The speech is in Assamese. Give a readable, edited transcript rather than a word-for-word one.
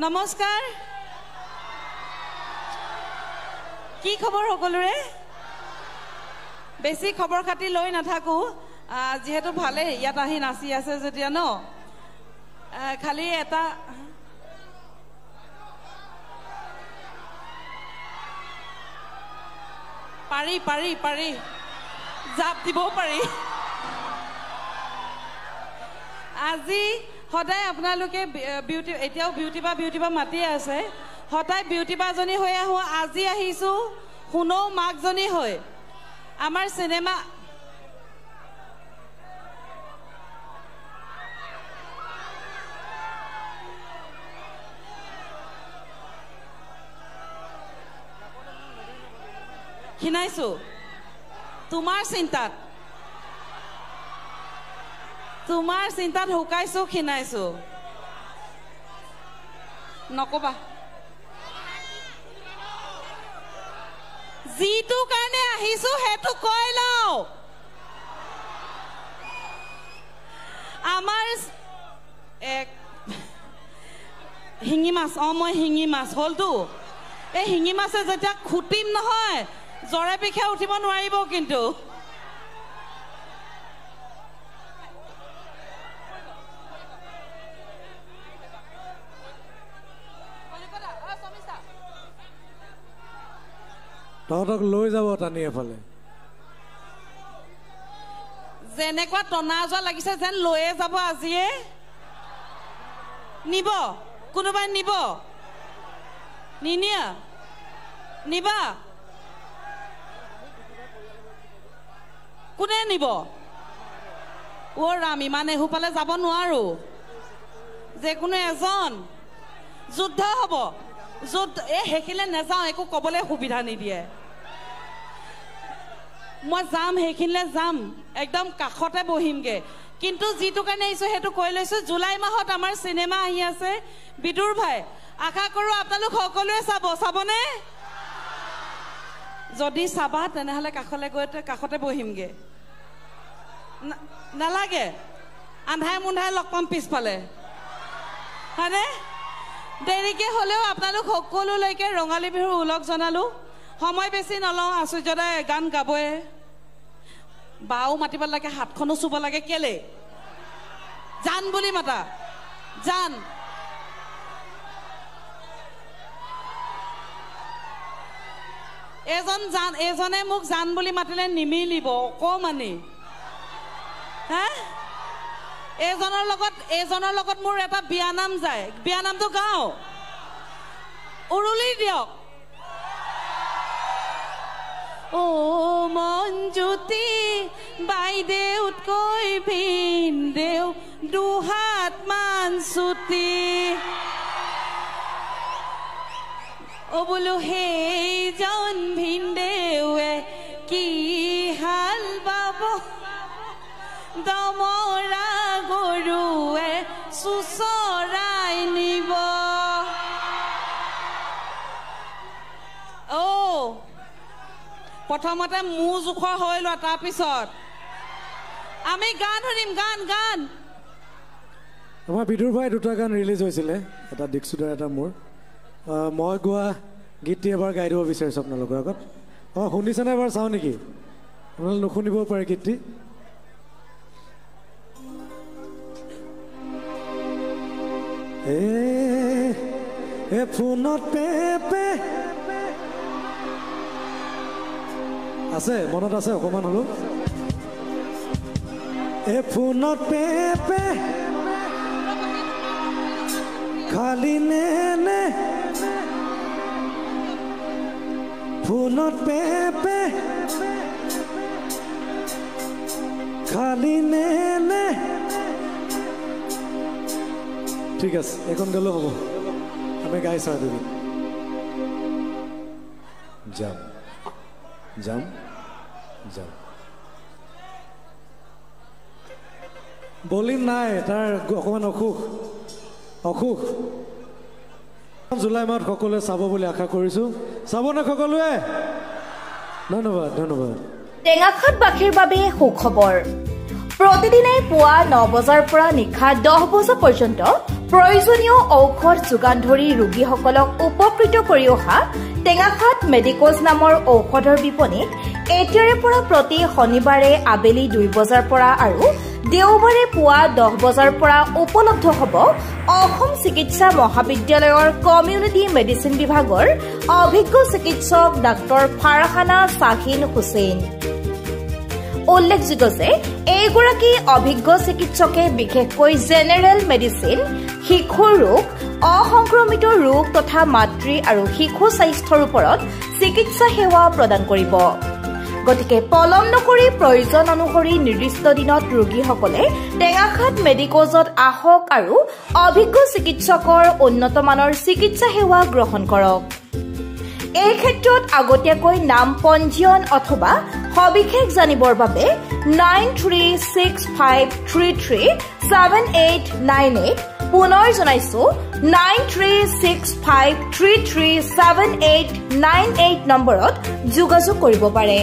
নমস্কাৰ কি খবৰ সকলোৰে বেছি খবৰ খাতি লৈ নাথাকো যেহেতু ভালে ইয়াত আহি নাচি আছে যেতিয়া ন খালি এটা পাৰি জাপ দিব পাৰি আজি সদায় আপোনালোকে বিউটি এতিয়াও বিউটি বা মাতি আছে সদায় বিউটি বাজনী হৈ আহো আজি আহিছো শুনো মাকজনী হৈ আমাৰ সিনেমা খিনাইছো তোমাৰ চিন্তাত হুকাইছো খিনাইছো নকবা যিটো কাৰণে আহিছো হেতু কৈ লও আমাৰ এক হিঙি মাছ মই হিঙি মাছ হলতো এই হিঙি মাছে যেতিয়া খুটিম নহয় জৰে পিখে উঠিব নোৱাৰিব কিন্তু তহঁতক লৈ যাব টানি এফালে যেনেকুৱা টনা যোৱা লাগিছে যেন লৈয়ে যাব আজিয়ে নিব কোনোবাই নিব নিনিয়া নিবা কোনে নিব ৰাম ইমান এহুপালে যাব নোৱাৰো যে কোনো এজন যুদ্ধ হ'ব সেইখিলে নেযাওঁ একো ক'বলৈ সুবিধা নিদিয়ে মই যাম সেইখিনিলে যাম একদম কাষতে বহিমগে কিন্তু যিটো কাৰণে আহিছো সেইটো কৈ লৈছো জুলাই মাহত আমাৰ চিনেমা আহি আছে বিদুৰ ভাই আশা কৰো আপোনালোক সকলোৱে চাবনে যদি চাবা তেনেহলে কাষলে গৈ কাষতে বহিমগে নালাগে আন্ধাই মুন্ধাই লগ পাম পিছফালে হয়নে দেৰিকে হলেও আপোনালোক সকলোলৈকে ৰঙালী বিহুৰ উলগ জনালো সময় বেছি নলওঁ আচুৰ্যদাই গান গাবয়ে বাও মাতিব লাগে হাতখনো চুব লাগে কেলে জান বুলি মাতা জান এজনে মোক জান বুলি মাতিলে নিমিলিব অকমানি এজনৰ লগত মোৰ এটা বিয়ানাম যায় বিয়ানামটো গাও উৰুলি দিয়ক ও মঞ্জুতি বাইদেউতকৈ ভিনদেউ দুহাত মান ছুটি ও বোলো সেইজন ভিনদেউৱে কি হাল বাব দমৰা গৰুৱে চুচৰাই নিব প্ৰথমতে মু জোখৰ হৈ লোৱা তাৰপিছত আমি গান শুনিম গান আমাৰ বিদুৰ ভাই দুটা গান ৰিলিজ হৈছিলে এটা দীক্ষিতৰ এটা মোৰ মই গোৱা গীতটি এবাৰ গাই দিব বিচাৰিছোঁ আপোনালোকৰ আগত শুনিছেনে এবাৰ চাওঁ নেকি আপোনালোকে নুশুনিব পাৰে গীতটি এ ফোনত পে আছে মনত আছে অকমান হলো এ ফোনত পে খালি নে ফোনত পে খালি নে ঠিক আছে এখন গ'লেও হ'ব আমি গাই চাওঁ তুমি যাম বলিং নাই তাৰ অকমান অসুখ জুলাই মাহত সকলোৱে চাব বুলি আশা কৰিছোঁ চাবনে সকলোৱে ধন্যবাদ টেঙাখাটবাসীৰ বাবে সুখবৰ প্ৰতিদিনে পুৱা 9 বজাৰ পৰা নিশা 10 বজা পৰ্যন্ত প্ৰয়োজনীয় ঔষধ যোগান ধৰি ৰোগীসকলক উপকৃত কৰি অহা টেঙাখাত মেডিকলছ নামৰ ঔষধৰ বিপণীত এতিয়াৰে পৰা প্ৰতি শনিবাৰে আবেলি 2 বজাৰ পৰা আৰু দেওবাৰে পুৱা 10 বজাৰ পৰা উপলব্ধ হ'ব অসম চিকিৎসা মহাবিদ্যালয়ৰ কমিউনিটি মেডিচিন বিভাগৰ অভিজ্ঞ চিকিৎসক ডাক্তৰ ফাৰহানা শাহিন হুছেইন। উল্লেখযোগ্য যে এইগৰাকী অভিজ্ঞ চিকিৎসকে বিশেষকৈ জেনেৰেল মেডিচিন, শিশুৰ ৰোগ, অসংক্ৰমিত ৰোগ তথা মাতৃ আৰু শিশু স্বাস্থ্যৰ ওপৰত চিকিৎসা সেৱা প্ৰদান কৰিব। গতিকে পলম নকৰি প্ৰয়োজন অনুসৰি নিৰ্দিষ্ট দিনত ৰোগীসকলে টেঙাখাত মেডিকলছত আহক আৰু অভিজ্ঞ চিকিৎসকৰ উন্নতমানৰ চিকিৎসা সেৱা গ্ৰহণ কৰক। এই ক্ষেত্ৰত আগতীয়াকৈ নাম পঞ্জীয়ন অথবা সবিশেষ জানিবৰ বাবে 9365337898 পুনৰ জনাইছো 9365337898 নম্বৰত যোগাযোগ কৰিব পাৰে।